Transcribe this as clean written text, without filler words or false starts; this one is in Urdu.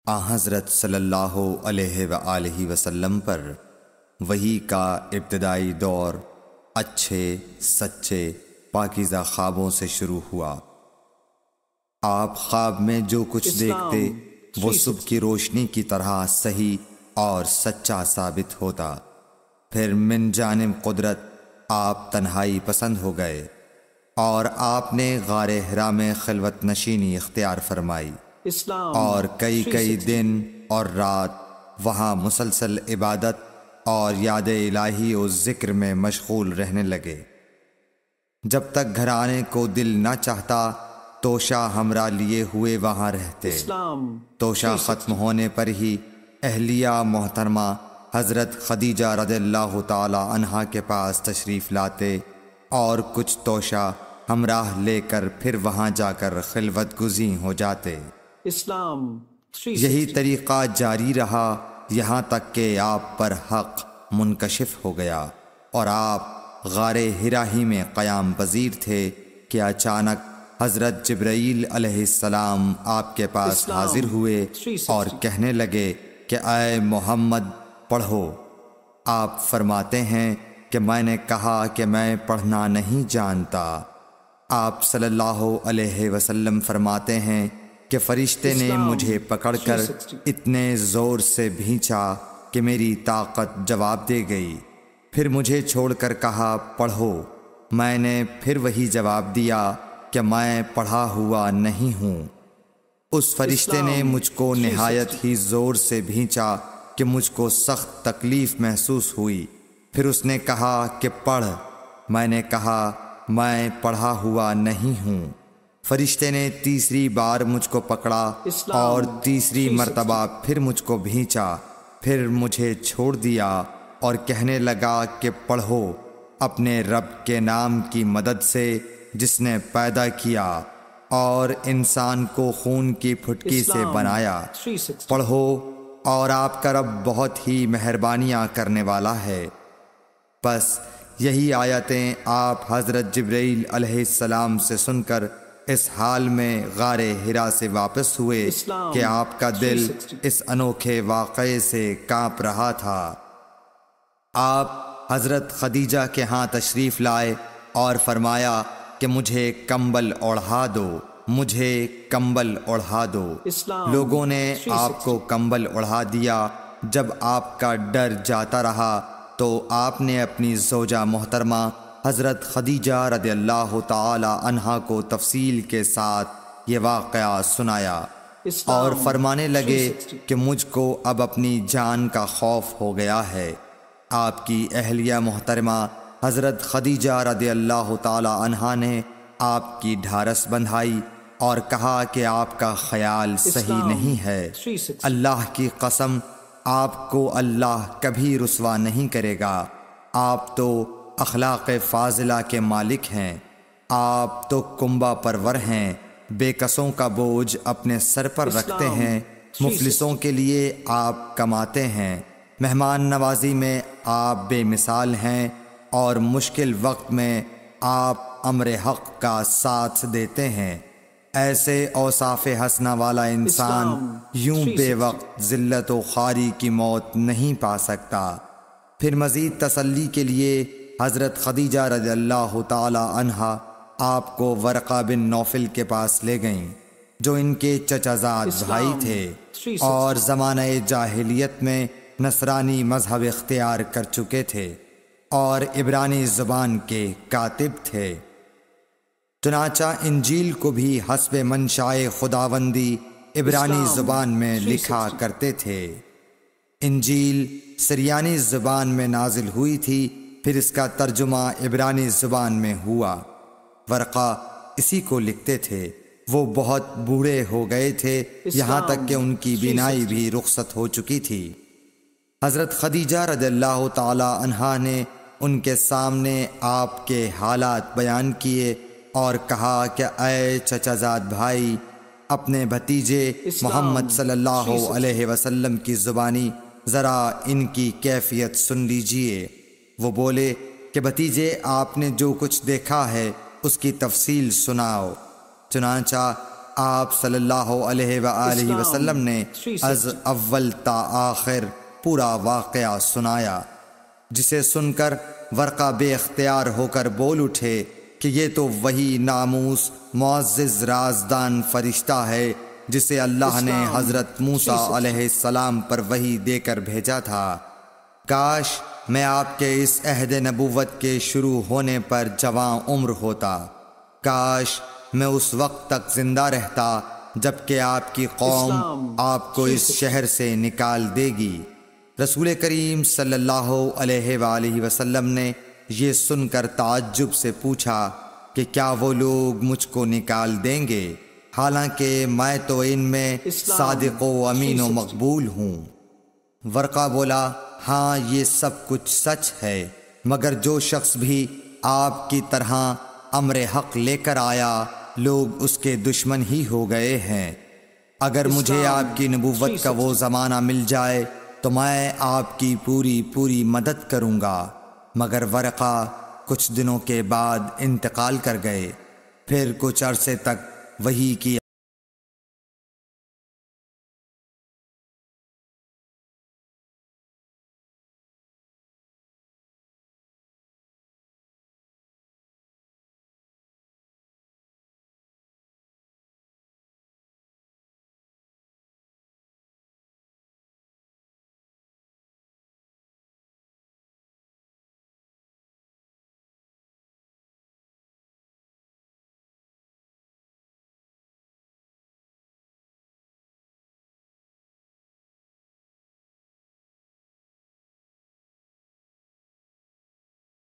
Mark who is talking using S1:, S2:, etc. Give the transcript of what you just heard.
S1: حضرت صلی اللہ علیہ وآلہ وسلم پر وحی کا ابتدائی دور اچھے سچے پاکیزہ خوابوں سے شروع ہوا۔ آپ خواب میں جو کچھ دیکھتے وہ صبح کی روشنی کی طرح صحیح اور سچا ثابت ہوتا۔ پھر من جانب قدرت آپ تنہائی پسند ہو گئے اور آپ نے غار حرا میں خلوت نشینی اختیار فرمائی اور کئی دن اور رات وہاں مسلسل عبادت اور یاد الہی و ذکر میں مشغول رہنے لگے۔ جب تک گھر آنے کو دل نہ چاہتا توشہ ہمراہ لیے ہوئے وہاں رہتے۔ توشہ ختم ہونے پر ہی اہلیہ محترمہ حضرت خدیجہ رضی اللہ تعالی عنہا کے پاس تشریف لاتے اور کچھ توشہ ہمراہ لے کر پھر وہاں جا کر خلوت گزین ہو جاتے۔ یہی طریقہ جاری رہا یہاں تک کہ آپ پر حق منکشف ہو گیا اور آپ غار حرا ہی میں قیام پذیر تھے کہ اچانک حضرت جبرائیل علیہ السلام آپ کے پاس حاضر ہوئے اور کہنے لگے کہ اے محمد پڑھو۔ آپ فرماتے ہیں کہ میں نے کہا کہ میں پڑھنا نہیں جانتا۔ آپ صلی اللہ علیہ وسلم فرماتے ہیں کہ فرشتے نے مجھے پکڑ کر اتنے زور سے بھینچا کہ میری طاقت جواب دے گئی۔ پھر مجھے چھوڑ کر کہا پڑھو۔ میں نے پھر وہی جواب دیا کہ میں پڑھا ہوا نہیں ہوں۔ اس فرشتے نے مجھ کو نہایت ہی زور سے بھینچا کہ مجھ کو سخت تکلیف محسوس ہوئی۔ پھر اس نے کہا کہ پڑھ۔ میں نے کہا میں پڑھا ہوا نہیں ہوں۔ فرشتے نے تیسری بار مجھ کو پکڑا اور تیسری مرتبہ پھر مجھ کو بھینچا۔ پھر مجھے چھوڑ دیا اور کہنے لگا کہ پڑھو اپنے رب کے نام کی مدد سے جس نے پیدا کیا اور انسان کو خون کی پھٹکی سے بنایا۔ پڑھو اور آپ کا رب بہت ہی مہربانیاں کرنے والا ہے۔ بس یہی آیتیں آپ حضرت جبرائیل علیہ السلام سے سن کر اس حال میں غار حرا سے واپس ہوئے کہ آپ کا دل اس انوکھے واقعے سے کانپ رہا تھا۔ آپ حضرت خدیجہ کے ہاں تشریف لائے اور فرمایا کہ مجھے کمبل اوڑھا دو، مجھے کمبل اوڑھا دو۔ لوگوں نے آپ کو کمبل اوڑھا دیا۔ جب آپ کا ڈر جاتا رہا تو آپ نے اپنی زوجہ محترمہ حضرت خدیجہ رضی اللہ تعالی عنہا کو تفصیل کے ساتھ یہ واقعہ سنایا اور فرمانے لگے کہ مجھ کو اب اپنی جان کا خوف ہو گیا ہے۔ آپ کی اہلیہ محترمہ حضرت خدیجہ رضی اللہ تعالی عنہا نے آپ کی ڈھارس بندھائی اور کہا کہ آپ کا خیال صحیح نہیں ہے۔ اللہ کی قسم آپ کو اللہ کبھی رسوا نہیں کرے گا۔ آپ تو اخلاق فاضلہ کے مالک ہیں۔ آپ تو کنبہ پرور ہیں، بے کسوں کا بوجھ اپنے سر پر رکھتے ہیں، مفلسوں کے لیے آپ کماتے ہیں، مہمان نوازی میں آپ بے مثال ہیں اور مشکل وقت میں آپ امر حق کا ساتھ دیتے ہیں۔ ایسے اوصاف حسنہ والا انسان یوں بے وقت ذلت و خواری کی موت نہیں پا سکتا۔ پھر مزید تسلی کے لیے حضرت خدیجہ رضی اللہ تعالی عنہا آپ کو ورقہ بن نوفل کے پاس لے گئیں جو ان کے چچا زاد بھائی تھے اور زمانہ جاہلیت میں نصرانی مذہب اختیار کر چکے تھے اور عبرانی زبان کے کاتب تھے۔ چنانچہ انجیل کو بھی حسب منشائے خداوندی عبرانی زبان میں لکھا کرتے تھے۔ انجیل سریانی زبان میں نازل ہوئی تھی، پھر اس کا ترجمہ عبرانی زبان میں ہوا۔ ورقہ اسی کو لکھتے تھے۔ وہ بہت بوڑھے ہو گئے تھے، یہاں تک کہ ان کی بینائی بھی رخصت ہو چکی تھی۔ حضرت خدیجہ رضی اللہ تعالی عنہا نے ان کے سامنے آپ کے حالات بیان کیے اور کہا کہ اے چچا زاد بھائی، اپنے بھتیجے محمد صلی اللہ علیہ وسلم کی زبانی ذرا ان کی کیفیت سن لیجئے۔ وہ بولے کہ بھتیجے آپ نے جو کچھ دیکھا ہے اس کی تفصیل سناؤ۔ چنانچہ آپ صلی اللہ علیہ وآلہ وسلم نے از اول تا آخر پورا واقعہ سنایا، جسے سن کر ورقہ بے اختیار ہو کر بول اٹھے کہ یہ تو وہی ناموس معزز رازدان فرشتہ ہے جسے اللہ نے حضرت موسیٰ علیہ السلام پر وحی دے کر بھیجا تھا۔ کاش میں آپ کے اس عہد نبوت کے شروع ہونے پر جواں عمر ہوتا، کاش میں اس وقت تک زندہ رہتا جبکہ آپ کی قوم آپ کو اس شہر سے نکال دے گی۔ رسول کریم صلی اللہ علیہ وآلہ وسلم نے یہ سن کر تعجب سے پوچھا کہ کیا وہ لوگ مجھ کو نکال دیں گے، حالانکہ میں تو ان میں صادق و امین و مقبول ہوں؟ ورقہ بولا، ہاں یہ سب کچھ سچ ہے، مگر جو شخص بھی آپ کی طرح امر حق لے کر آیا لوگ اس کے دشمن ہی ہو گئے ہیں۔ اگر مجھے آپ کی نبوت کا وہ زمانہ مل جائے تو میں آپ کی پوری مدد کروں گا، مگر ورقہ کچھ دنوں کے بعد انتقال کر گئے۔ پھر کچھ عرصے تک وحی کی